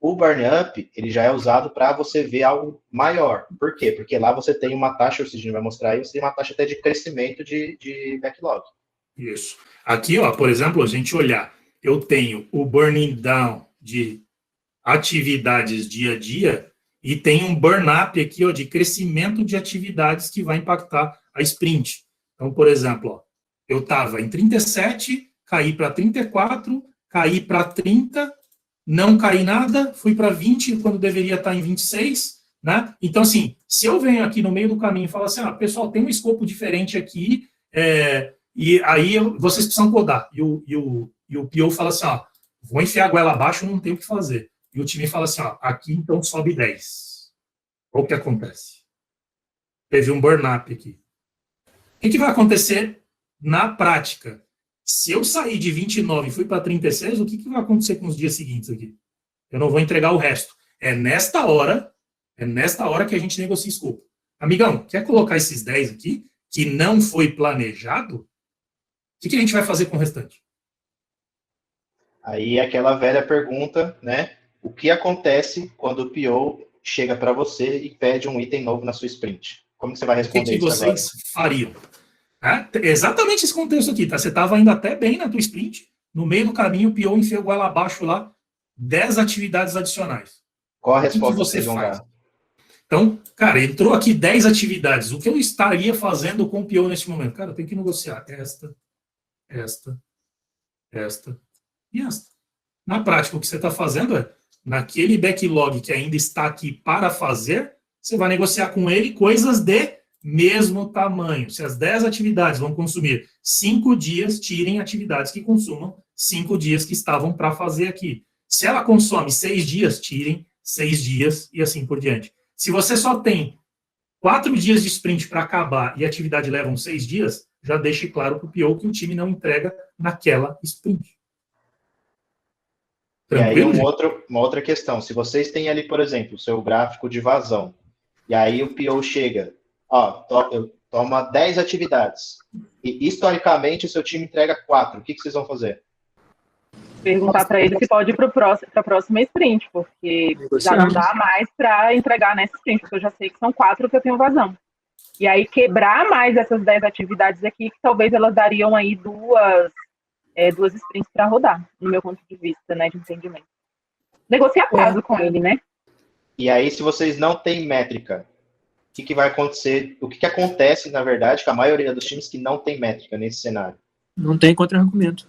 O burn-up, ele já é usado para você ver algo maior. Por quê? Porque lá você tem uma taxa, o Sidney vai mostrar aí, você tem uma taxa até de crescimento de backlog. Isso. Aqui, ó, por exemplo, a gente olhar, eu tenho o burning down de atividades dia a dia e tem um burn-up aqui, ó, de crescimento de atividades que vai impactar a sprint. Então, por exemplo, ó, eu estava em 37, caí para 34, caí para 30, não caí nada, fui para 20 quando deveria estar em 26, né? Então, assim, se eu venho aqui no meio do caminho e falo assim, pessoal, tem um escopo diferente aqui, e aí vocês precisam codar. E o PO fala assim, vou enfiar a goela abaixo, não tem o que fazer. E o time fala assim, aqui então sobe 10. Olha o que acontece. Teve um burn-up aqui. O que vai acontecer na prática? Se eu sair de 29 e fui para 36, o que vai acontecer com os dias seguintes aqui? Eu não vou entregar o resto. É nesta hora que a gente negocia escopo. Amigão, quer colocar esses 10 aqui, que não foi planejado? O que a gente vai fazer com o restante? Aí aquela velha pergunta, né? O que acontece quando o PO chega para você e pede um item novo na sua sprint? Como você vai responder isso agora? O que vocês fariam? Exatamente esse contexto aqui, tá? Você estava indo até bem na tua sprint, no meio do caminho, o PO enfiou o goela abaixo lá, 10 atividades adicionais. Qual a resposta que você que vocês vão faz? dar? Então, cara, entrou aqui 10 atividades. O que eu estaria fazendo com o PO neste momento? Cara, eu tenho que negociar esta e esta. Na prática, o que você está fazendo é, naquele backlog que ainda está aqui para fazer, você vai negociar com ele coisas de mesmo tamanho. Se as 10 atividades vão consumir 5 dias, tirem atividades que consumam 5 dias que estavam para fazer aqui. Se ela consome 6 dias, tirem 6 dias e assim por diante. Se você só tem 4 dias de sprint para acabar e a atividade levam 6 dias, já deixe claro para o PO que o time não entrega naquela sprint. Tranquilo, e aí uma outra questão. Se vocês têm ali, por exemplo, o seu gráfico de vazão, e aí o PO chega, toma 10 atividades, e historicamente o seu time entrega 4, o que vocês vão fazer? Perguntar para ele se pode ir para a próxima sprint, porque já não dá mais para entregar nessa sprint, porque eu já sei que são 4 que eu tenho vazão. E aí quebrar mais essas 10 atividades aqui, que talvez elas dariam aí duas sprints para rodar, no meu ponto de vista, né, de entendimento. Negociar prazo com ele, né? E aí, se vocês não têm métrica, o que vai acontecer? O que acontece, na verdade, com a maioria dos times que não tem métrica nesse cenário? Não tem contra-argumento.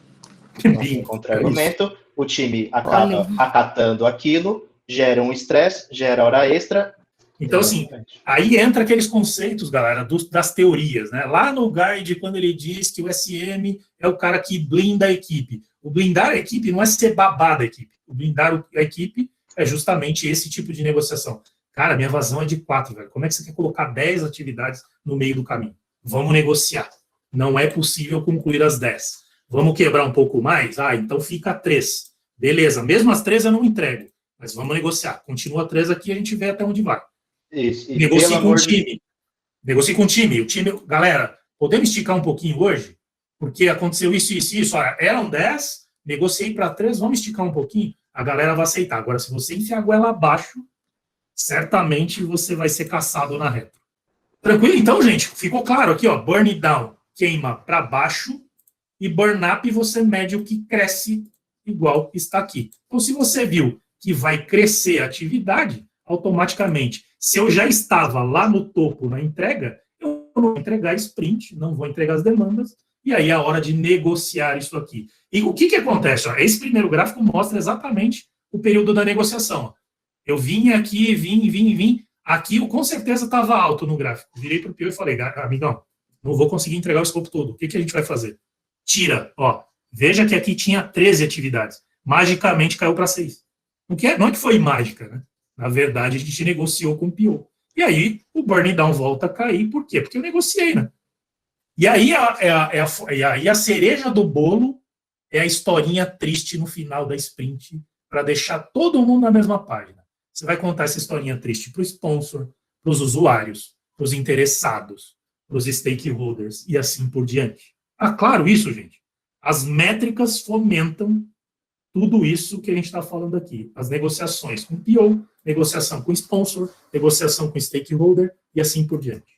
Não tem contra-argumento, o time acaba acatando aquilo, gera um estresse, gera hora extra. Então, assim, aí entra aqueles conceitos, galera, das teorias, né? Lá no guide, quando ele diz que o SM é o cara que blinda a equipe. O blindar a equipe não é ser babado a equipe. O blindar a equipe é justamente esse tipo de negociação. Cara, minha vazão é de 4, velho. Como é que você quer colocar 10 atividades no meio do caminho? Vamos negociar. Não é possível concluir as 10. Vamos quebrar um pouco mais? Então fica 3. Beleza, mesmo as 3 eu não entrego. Mas vamos negociar. Continua 3 aqui e a gente vê até onde vai. Isso. Negocie com o time. Negocie com o time. O time, galera, podemos esticar um pouquinho hoje? Porque aconteceu isso e isso. Eram 10, negociei para 3, vamos esticar um pouquinho? A galera vai aceitar. Agora, se você enfiar a goela abaixo, certamente você vai ser caçado na reta. Tranquilo? Então, gente, ficou claro aqui, ó. Burn down, queima para baixo, e burn up você mede o que cresce igual está aqui. Então, se você viu que vai crescer a atividade, automaticamente, se eu já estava lá no topo na entrega, eu não vou entregar sprint, não vou entregar as demandas, e aí é a hora de negociar isso aqui. E o que acontece? Esse primeiro gráfico mostra exatamente o período da negociação. Eu vim aqui, vim. Aqui eu com certeza estava alto no gráfico. Virei para o PO e falei, amigão, não vou conseguir entregar o escopo todo. O que a gente vai fazer? Tira, veja que aqui tinha 13 atividades. Magicamente caiu para 6. Não é que foi mágica, né? Na verdade, a gente negociou com o PO. E aí, o burn down volta a cair. Por quê? Porque eu negociei, né? E aí, a cereja do bolo é a historinha triste no final da sprint, para deixar todo mundo na mesma página. Você vai contar essa historinha triste para o sponsor, para os usuários, para os interessados, para os stakeholders e assim por diante. Claro isso, gente. As métricas fomentam tudo isso que a gente está falando aqui. As negociações com PO, negociação com sponsor, negociação com stakeholder e assim por diante.